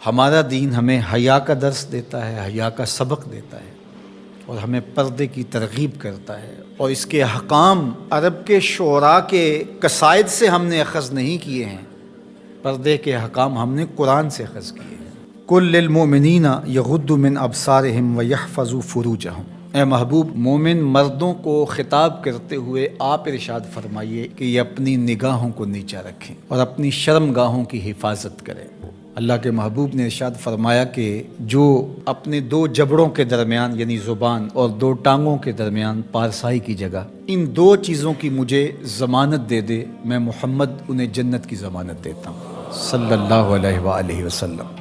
ہمارا دین ہمیں حیا کا درس دیتا ہے، حیا کا سبق دیتا ہے اور ہمیں پردے کی ترغیب کرتا ہے، اور اس کے احکام عرب کے شعراء کے قصائد سے ہم نے اخذ نہیں کیے ہیں، پردے کے احکام ہم نے قرآن سے اخذ کیے ہیں۔ قل للمؤمنین یغضوا من ابصارہم ویحفظوا فروجہم، اے محبوب مومن مردوں کو خطاب کرتے ہوئے آپ ارشاد فرمائیے کہ یہ اپنی نگاہوں کو نیچا رکھیں اور اپنی شرمگاہوں کی حفاظت کریں۔ اللہ کے محبوب نے ارشاد فرمایا کہ جو اپنے دو جبڑوں کے درمیان یعنی زبان اور دو ٹانگوں کے درمیان پارسائی کی جگہ ان دو چیزوں کی مجھے ضمانت دے دے، میں محمد انہیں جنت کی ضمانت دیتا ہوں صلی اللہ علیہ وآلہ وسلم۔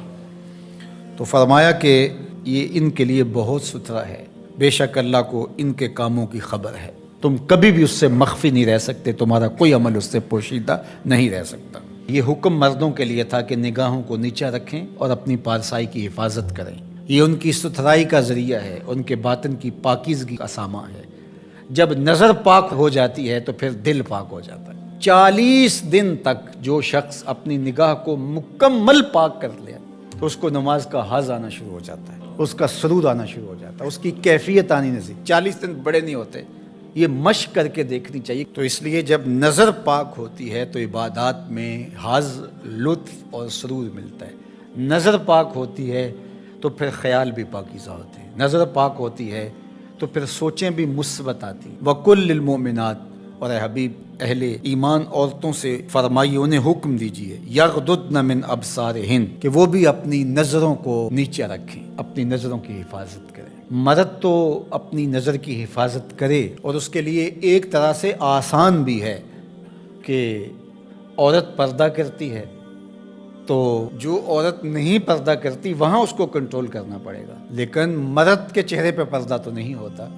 تو فرمایا کہ یہ ان کے لیے بہت ستھرا ہے، بے شک اللہ کو ان کے کاموں کی خبر ہے، تم کبھی بھی اس سے مخفی نہیں رہ سکتے، تمہارا کوئی عمل اس سے پوشیدہ نہیں رہ سکتا۔ یہ حکم مردوں کے لیے تھا کہ نگاہوں کو نیچا رکھیں اور اپنی پارسائی کی حفاظت کریں، یہ ان کی ستھرائی کا ذریعہ ہے، ان کے باطن کی پاکیزگی کا سامان ہے۔ جب نظر پاک ہو جاتی ہے تو پھر دل پاک ہو جاتا ہے۔ 40 دن تک جو شخص اپنی نگاہ کو مکمل پاک کر لے تو اس کو نماز کا حظ آنا شروع ہو جاتا ہے، اس کا سرور آنا شروع ہو جاتا ہے، اس کی کیفیت آنی نصیب۔ 40 دن بڑے نہیں ہوتے، یہ مشق کر کے دیکھنی چاہیے۔ تو اس لیے جب نظر پاک ہوتی ہے تو عبادات میں حظ، لطف اور سرور ملتا ہے۔ نظر پاک ہوتی ہے تو پھر خیال بھی پاکیزہ ہوتے ہیں، نظر پاک ہوتی ہے تو پھر سوچیں بھی مثبت آتی ہیں۔ وَقُلْ لِلْمُؤْمِنَاتِ، اور اے حبیب اہل ایمان عورتوں سے فرمائیے، انہیں حکم دیجیے، یغضضن من ابصارہن، کہ وہ بھی اپنی نظروں کو نیچے رکھیں، اپنی نظروں کی حفاظت کریں۔ مرد تو اپنی نظر کی حفاظت کرے، اور اس کے لیے ایک طرح سے آسان بھی ہے کہ عورت پردہ کرتی ہے تو جو عورت نہیں پردہ کرتی وہاں اس کو کنٹرول کرنا پڑے گا، لیکن مرد کے چہرے پہ پردہ تو نہیں ہوتا،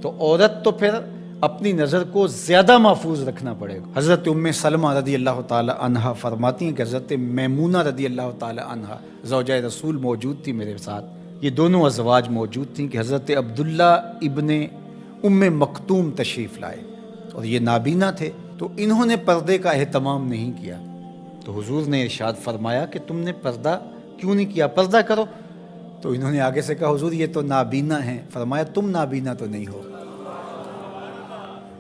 تو عورت تو پھر اپنی نظر کو زیادہ محفوظ رکھنا پڑے گا۔ حضرت ام سلمہ رضی اللہ تعالی عنہا فرماتی ہیں کہ حضرت میمونہ رضی اللہ تعالی عنہا زوجہ رسول موجود تھی میرے ساتھ، یہ دونوں ازواج موجود تھیں کہ حضرت عبداللہ ابن ام مکتوم تشریف لائے اور یہ نابینا تھے، تو انہوں نے پردے کا اہتمام نہیں کیا، تو حضور نے ارشاد فرمایا کہ تم نے پردہ کیوں نہیں کیا، پردہ کرو۔ تو انہوں نے آگے سے کہا حضور یہ تو نابینا ہیں، فرمایا تم نابینا تو نہیں ہو۔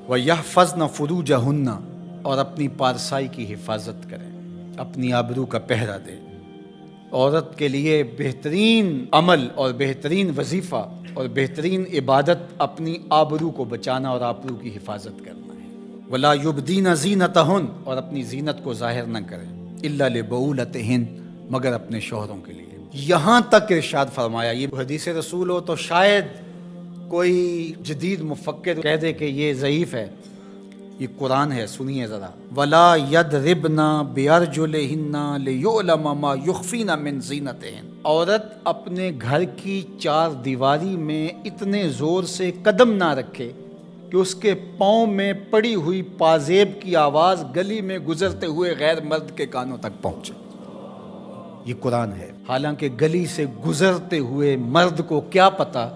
وَيَحْفَظْنَ فُرُوجَهُنَّ، اور اپنی پارسائی کی حفاظت کریں، اپنی آبرو کا پہرا دیں۔ عورت کے لیے بہترین عمل اور بہترین وظیفہ اور بہترین عبادت اپنی آبرو کو بچانا اور آبرو کی حفاظت کرنا ہے۔ وَلَا يُبْدِينَ زِينَتَهُنَّ، اور اپنی زینت کو ظاہر نہ کریں، إِلَّا لِبُعُولَتِهِنَّ، مگر اپنے شوہروں کے لیے۔ یہاں تک ارشاد فرمایا، یہ حدیث رسول ہو تو شاید کوئی جدید مفکر کہہ دے کہ یہ ضعیف ہے، یہ قرآن ہے، سنیے ذرا۔ وَلَا يَضْرِبْنَ بِأَرْجُلِهِنَّ لِيُعْلَمَ مَا يُخْفِينَ مِنْ زِينَتِهِنَّ، عورت اپنے گھر کی چار دیواری میں اتنے زور سے قدم نہ رکھے کہ اس کے پاؤں میں پڑی ہوئی پازیب کی آواز گلی میں گزرتے ہوئے غیر مرد کے کانوں تک پہنچے۔ یہ قرآن ہے، حالانکہ گلی سے گزرتے ہوئے مرد کو کیا پتا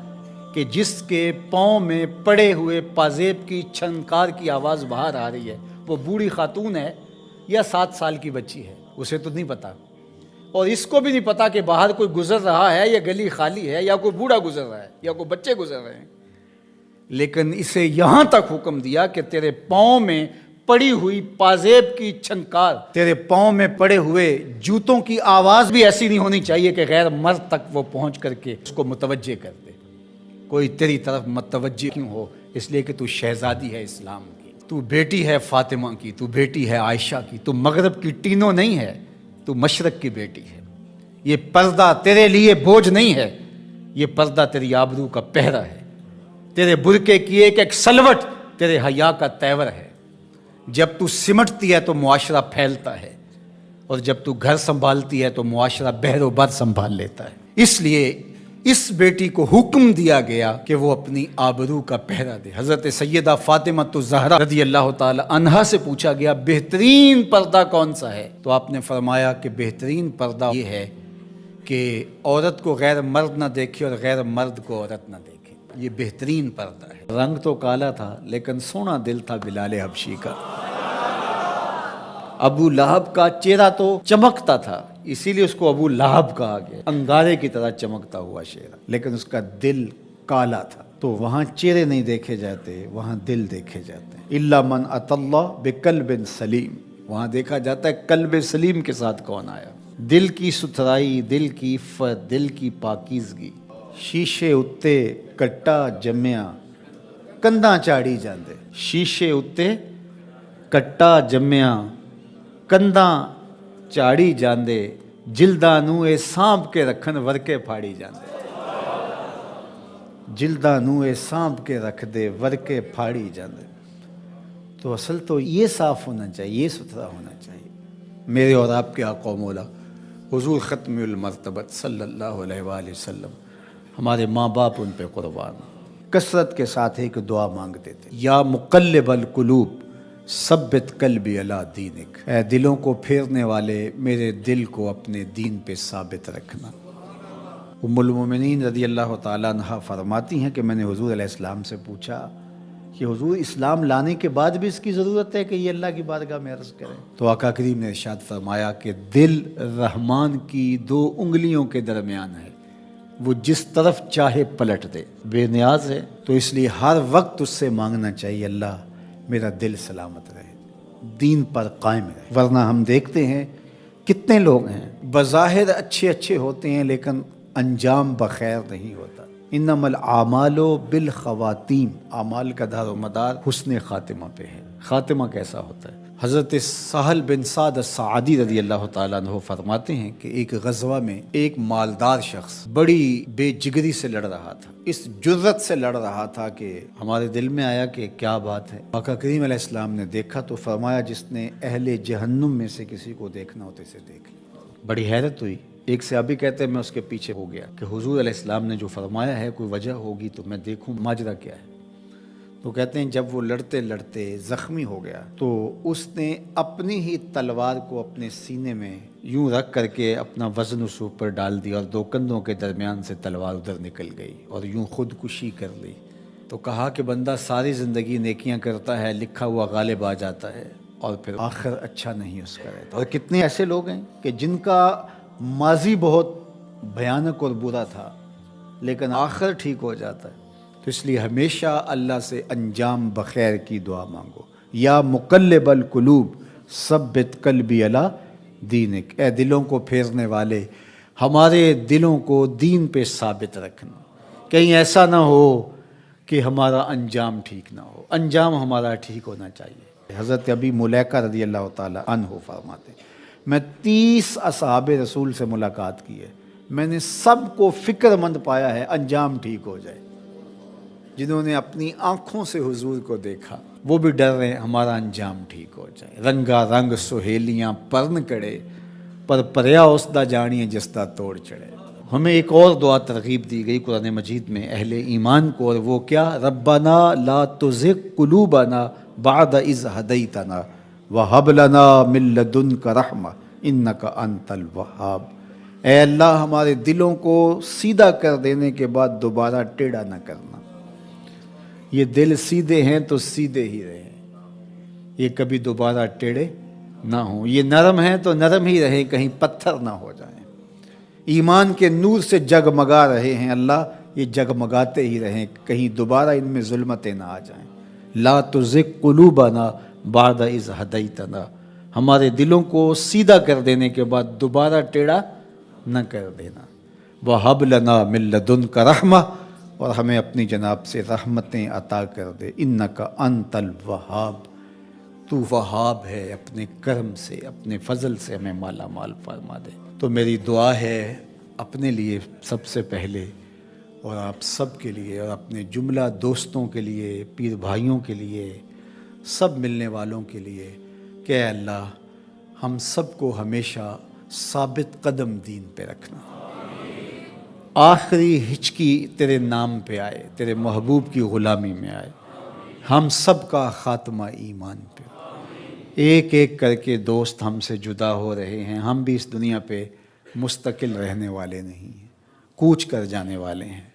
کہ جس کے پاؤں میں پڑے ہوئے پازیب کی چھنکار کی آواز باہر آ رہی ہے وہ بوڑھی خاتون ہے یا 7 سال کی بچی ہے، اسے تو نہیں پتا، اور اس کو بھی نہیں پتا کہ باہر کوئی گزر رہا ہے یا گلی خالی ہے یا کوئی بوڑھا گزر رہا ہے یا کوئی بچے گزر رہے ہیں، لیکن اسے یہاں تک حکم دیا کہ تیرے پاؤں میں پڑی ہوئی پازیب کی چھنکار، تیرے پاؤں میں پڑے ہوئے جوتوں کی آواز بھی ایسی نہیں ہونی چاہیے کہ غیر مرد تک وہ پہنچ کر کے اس کو متوجہ کر دے۔ کوئی تیری طرف متوجہ کیوں ہو؟ اس لیے کہ تو شہزادی ہے اسلام کی، تو بیٹی ہے فاطمہ کی، تو بیٹی ہے عائشہ کی، تو مغرب کی ٹینوں نہیں ہے، تو مشرق کی بیٹی ہے۔ یہ پردہ تیرے لیے بوجھ نہیں ہے، یہ پردہ تیری آبرو کا پہرا ہے، تیرے برقعے کی ایک ایک سلوٹ تیرے حیا کا تیور ہے۔ جب تو سمٹتی ہے تو معاشرہ پھیلتا ہے، اور جب تو گھر سنبھالتی ہے تو معاشرہ بحر و بر سنبھال لیتا ہے۔ اس لیے اس بیٹی کو حکم دیا گیا کہ وہ اپنی آبرو کا پہرا دے۔ حضرت سیدہ فاطمہ الزہرا رضی اللہ تعالی عنہا سے پوچھا گیا بہترین پردہ کون سا ہے، تو آپ نے فرمایا کہ بہترین پردہ یہ ہے کہ عورت کو غیر مرد نہ دیکھے اور غیر مرد کو عورت نہ دیکھے، یہ بہترین پردہ ہے۔ رنگ تو کالا تھا لیکن سونا دل تھا بلال حبشی کا۔ ابو لہب کا چہرہ تو چمکتا تھا، اسی لیے اس کو ابو لہب کہا گیا، انگارے کی طرح چمکتا ہوا چہرہ، لیکن اس کا دل کالا تھا۔ تو وہاں چہرے نہیں دیکھے جاتے، وہاں دل دیکھے جاتے ہیں۔ الا من اتى اللہ بقلب سلیم، وہاں دیکھا جاتا ہے قلب سلیم کے ساتھ کون آیا۔ دل کی ستھرائی، دل کی عفت، دل کی پاکیزگی۔ شیشے اتے کٹا جمیا کنداں چاڑی جاندے، شیشے اتے کٹا جمیا کنداں چاڑی جاندے، جلداں نوں اے سانپ کے رکھن ورکے پھاڑی جاندے، جلداں نوں اے سانپ کے رکھ دے ورکے پھاڑی جاندے۔ تو اصل تو یہ صاف ہونا چاہیے، یہ ستھرا ہونا چاہیے۔ میرے اور آپ کے آقا و مولا حضور ختم المرتبت صلی اللہ علیہ وآلہ وسلم، ہمارے ماں باپ ان پہ قربان، کثرت کے ساتھ ایک دعا مانگتے تھے، یا مقلب القلوب ثبت قلبی علی دینک، اے دلوں کو پھیرنے والے میرے دل کو اپنے دین پہ ثابت رکھنا۔ ام المومنین رضی اللہ تعالیٰ عنہ فرماتی ہیں کہ میں نے حضور علیہ السلام سے پوچھا کہ حضور اسلام لانے کے بعد بھی اس کی ضرورت ہے کہ یہ اللہ کی بارگاہ میں عرض کریں؟ تو آقا کریم نے ارشاد فرمایا کہ دل رحمان کی 2 انگلیوں کے درمیان ہے، وہ جس طرف چاہے پلٹ دے، بے نیاز ہے۔ تو اس لیے ہر وقت اس سے مانگنا چاہیے، اللہ میرا دل سلامت رہے، دین پر قائم رہے۔ ورنہ ہم دیکھتے ہیں کتنے لوگ ہیں بظاہر اچھے ہوتے ہیں لیکن انجام بخیر نہیں ہوتا۔ انما الاعمال بالخواتیم، اعمال کا دار و مدار حسن خاتمہ پہ ہے۔ خاتمہ کیسا ہوتا ہے؟ حضرت سہل بن سعد الساعدی رضی اللہ تعالیٰ عنہ فرماتے ہیں کہ ایک غزوہ میں ایک مالدار شخص بڑی بے جگری سے لڑ رہا تھا، اس جرت سے لڑ رہا تھا کہ ہمارے دل میں آیا کہ کیا بات ہے۔ آقا کریم علیہ السلام نے دیکھا تو فرمایا جس نے اہل جہنم میں سے کسی کو دیکھنا ہوتے سے دیکھ لیا۔ بڑی حیرت ہوئی۔ ایک صحابی کہتے ہیں میں اس کے پیچھے ہو گیا کہ حضور علیہ السلام نے جو فرمایا ہے کوئی وجہ ہوگی تو میں دیکھوں ماجرا کیا ہے۔ تو کہتے ہیں جب وہ لڑتے لڑتے زخمی ہو گیا تو اس نے اپنی ہی تلوار کو اپنے سینے میں یوں رکھ کر کے اپنا وزن اس اوپر ڈال دیا اور 2 کندھوں کے درمیان سے تلوار ادھر نکل گئی اور یوں خودکشی کر لی۔ تو کہا کہ بندہ ساری زندگی نیکیاں کرتا ہے، لکھا ہوا غالب آ جاتا ہے اور پھر آخر اچھا نہیں اس کا رہتا۔ اور کتنے ایسے لوگ ہیں کہ جن کا ماضی بہت بھیانک اور برا تھا لیکن آخر ٹھیک ہو جاتا ہے۔ تو اس لیے ہمیشہ اللہ سے انجام بخیر کی دعا مانگو۔ یا مقلب القلوب ثبت قلبی علی دینک، اے دلوں کو پھیرنے والے ہمارے دلوں کو دین پہ ثابت رکھنا، کہیں ایسا نہ ہو کہ ہمارا انجام ٹھیک نہ ہو۔ انجام ہمارا ٹھیک ہونا چاہیے۔ حضرت ابی ملیکہ رضی اللہ تعالی عنہ فرماتے ہیں میں 30 اصحاب رسول سے ملاقات کی ہے، میں نے سب کو فکر مند پایا ہے انجام ٹھیک ہو جائے۔ جنہوں نے اپنی آنکھوں سے حضور کو دیکھا وہ بھی ڈر رہے ہیں ہمارا انجام ٹھیک ہو جائے۔ رنگا رنگ سہیلیاں پرن کڑے، پر پریا اسدا جانیے جسدا توڑ چڑھے۔ ہمیں ایک اور دعا ترغیب دی گئی قرآن مجید میں اہل ایمان کو، اور وہ کیا؟ ربنا لا تزغ قلوبنا بعد اذ ہدیتنا وہب لنا من لدنک رحمہ انک انت الوہاب۔ اے اللہ ہمارے دلوں کو سیدھا کر دینے کے بعد دوبارہ ٹیڑھا نہ کرنا۔ یہ دل سیدھے ہیں تو سیدھے ہی رہیں، یہ کبھی دوبارہ ٹیڑھے نہ ہوں۔ یہ نرم ہیں تو نرم ہی رہیں، کہیں پتھر نہ ہو جائیں۔ ایمان کے نور سے جگمگا رہے ہیں اللہ، یہ جگمگاتے ہی رہیں، کہیں دوبارہ ان میں ظلمتیں نہ آ جائیں۔ لا تزغ قلوبنا بعد اذ ہدیتنا، ہمارے دلوں کو سیدھا کر دینے کے بعد دوبارہ ٹیڑھا نہ کر دینا۔ وہب لنا من لدنک رحمہ، اور ہمیں اپنی جناب سے رحمتیں عطا کر دے۔ انک انت الوہاب، تو وہاب ہے، اپنے کرم سے اپنے فضل سے ہمیں مالا مال فرما دے۔ تو میری دعا ہے اپنے لیے سب سے پہلے اور آپ سب کے لیے اور اپنے جملہ دوستوں کے لیے، پیر بھائیوں کے لیے، سب ملنے والوں کے لیے کہ اے اللہ ہم سب کو ہمیشہ ثابت قدم دین پہ رکھنا، آخری ہچکی تیرے نام پہ آئے، تیرے محبوب کی غلامی میں آئے، ہم سب کا خاتمہ ایمان پہ۔ ایک ایک کر کے دوست ہم سے جدا ہو رہے ہیں، ہم بھی اس دنیا پہ مستقل رہنے والے نہیں ہیں، کوچ کر جانے والے ہیں۔